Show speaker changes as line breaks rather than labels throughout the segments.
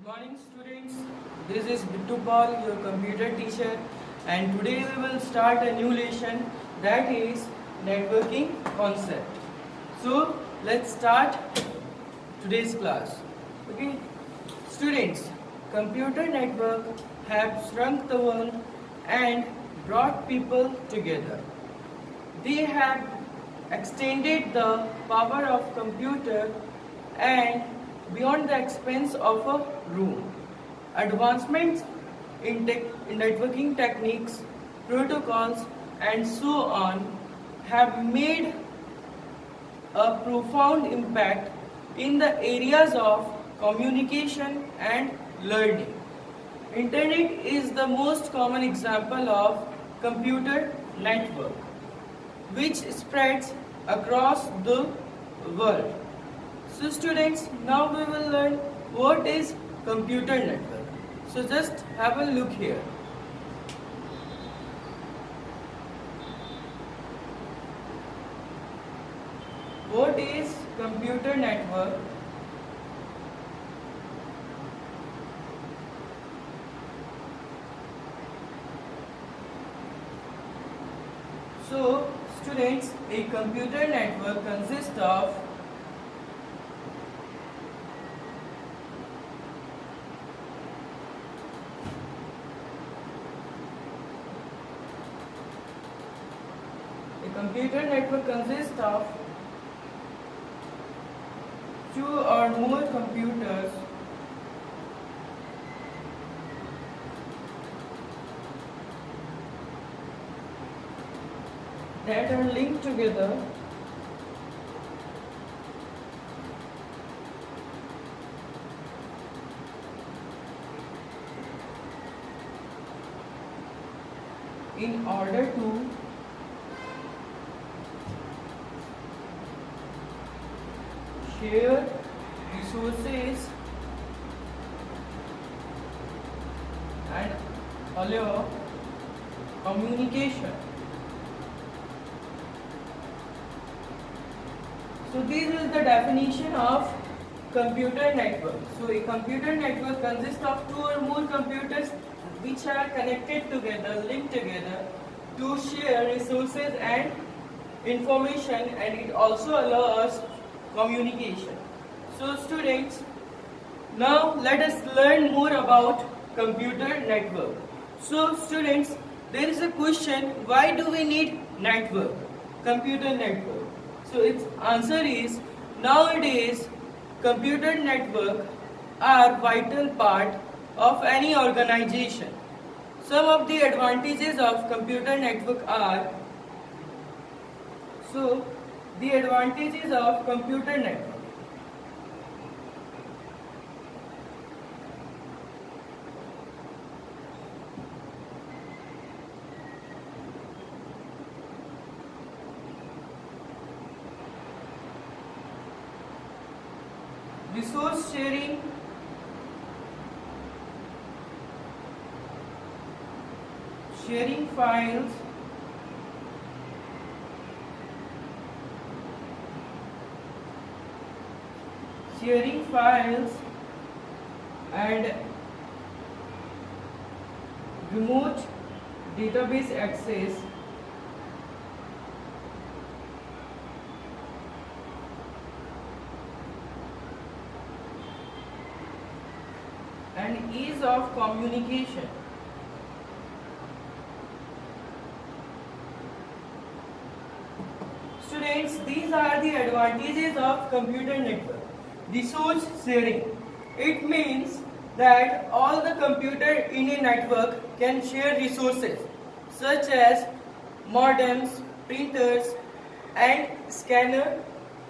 Morning students, this is Bittu Paul, your computer teacher, and today we will start a new lesson, that is networking concept. So let's start today's class. Okay, students, computer network have shrunk the world and brought people together. They have extended the power of computer and beyond the expense of a room. Advancements in networking techniques, protocols, and so on have made a profound impact in the areas of communication and learning. Internet is the most common example of computer network, which spreads across the world. So students, now we will learn what is computer network. So just have a look here. What is computer network? So students, a computer network consists of two or more computers that are linked together in order to share resources and allow communication. So this is the definition of computer network. So a computer network consists of two or more computers which are connected together, linked together to share resources and information, and it also allows communication. So students, now let us learn more about computer network. So students, there is a question, why do we need network, computer network? So its answer is, nowadays computer network are vital part of any organization. Some of the advantages of computer network are, so the advantages of computer network. Resource sharing, sharing files, and remote database access, and ease of communication. Students, these are the advantages of computer network. Resource sharing. It means that all the computer in a network can share resources such as modems, printers, and scanner.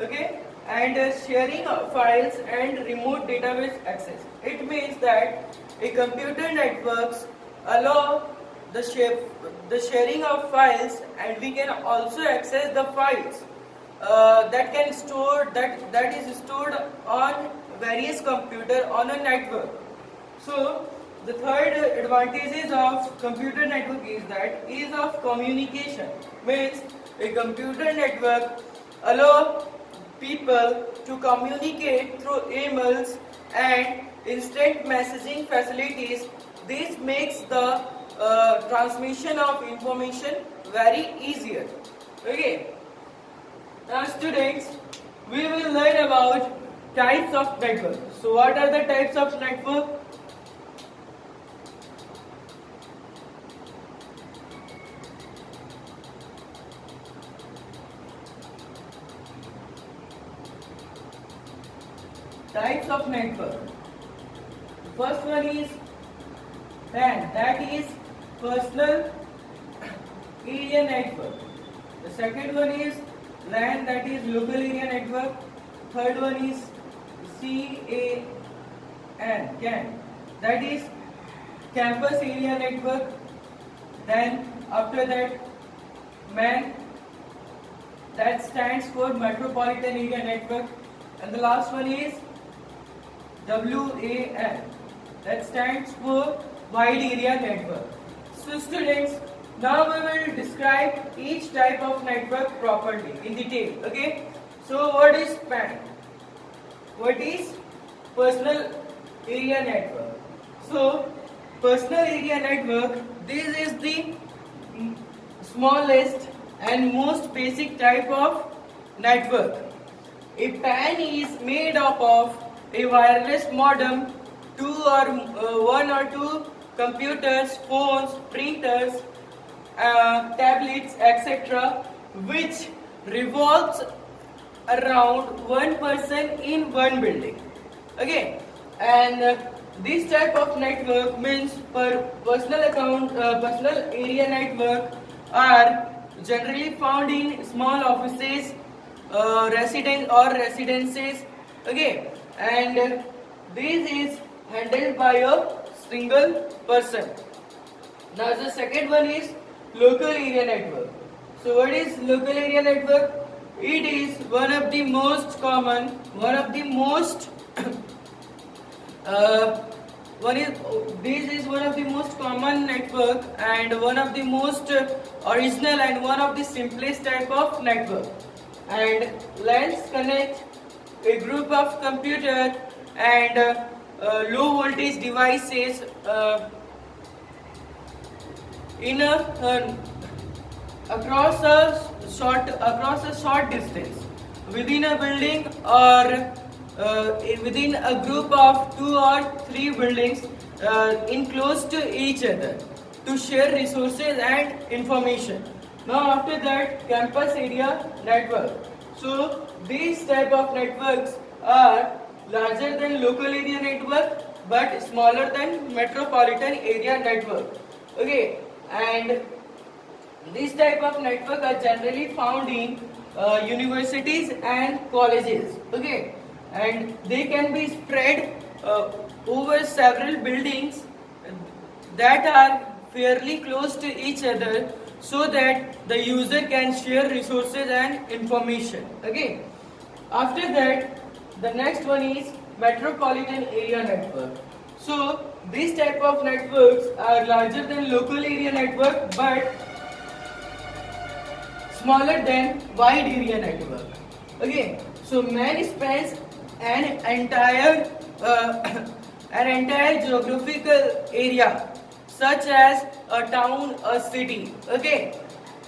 Okay, and sharing of files and remote database access. It means that a computer networks allow the sharing of files, and we can also access the files that is stored on various computer on a network. So the third advantages of computer network is that ease of communication, means a computer network allow people to communicate through emails and instant messaging facilities. This makes the transmission of information very easier. Okay. Now students, we will learn about types of network. So what are the types of network? Types of network. First one is PAN, that is personal area network. The second one is LAN, that is local area network. Third one is CAN, that is campus area network. Then after that MAN, that stands for metropolitan area network. And the last one is WAN, that stands for wide area network. So students, now we will describe each type of network properly in detail. Okay. So what is PAN? What is personal area network? So personal area network, this is the smallest and most basic type of network. A PAN is made up of a wireless modem, one or two computers, phones, printers, tablets, etc., which revolves around one person in one building. Okay, and this type of network means personal area network are generally found in small offices, residences. Okay, and this is handled by a single person. Now the second one is local area network. So what is local area network? It is one of the most common, this is one of the most common network and one of the most original and one of the simplest type of network. And LANs connect a group of computer and low voltage devices across a short distance within a building or within a group of 2 or 3 buildings in close to each other to share resources and information. Now after that, campus area network. So these type of networks are larger than local area network but smaller than metropolitan area network. Okay, and this type of network are generally found in universities and colleges. Okay, and they can be spread over several buildings that are fairly close to each other so that the user can share resources and information. Okay, after that, the next one is metropolitan area network. So these type of networks are larger than local area network but smaller than wide area network. Okay, so MAN spans an entire geographical area such as a town, a city. Okay,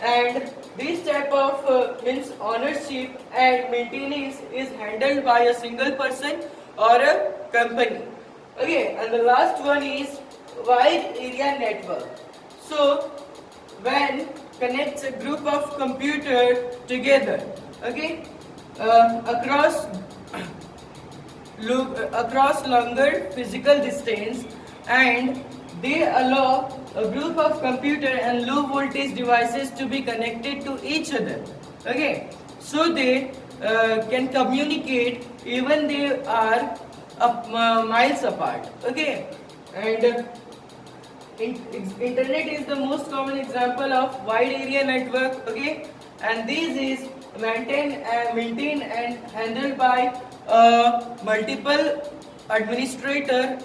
and this type of means ownership and maintenance is handled by a single person or a company. Okay, and the last one is wide area network. So when connects a group of computers together, okay, across longer physical distance, and they allow a group of computer and low voltage devices to be connected to each other. Okay, so they can communicate even they are miles apart. Okay, and internet is the most common example of wide area network. Okay, and this is maintained and handled by multiple administration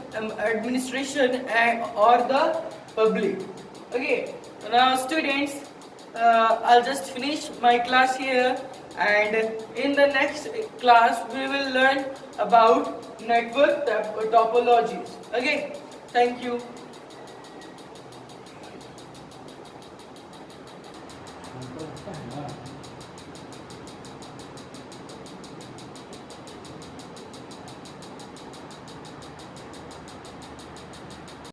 or the public. Okay, now students, I'll just finish my class here. and in the next class we will learn about network topologies. Okay, thank you.
हमको लगता है ना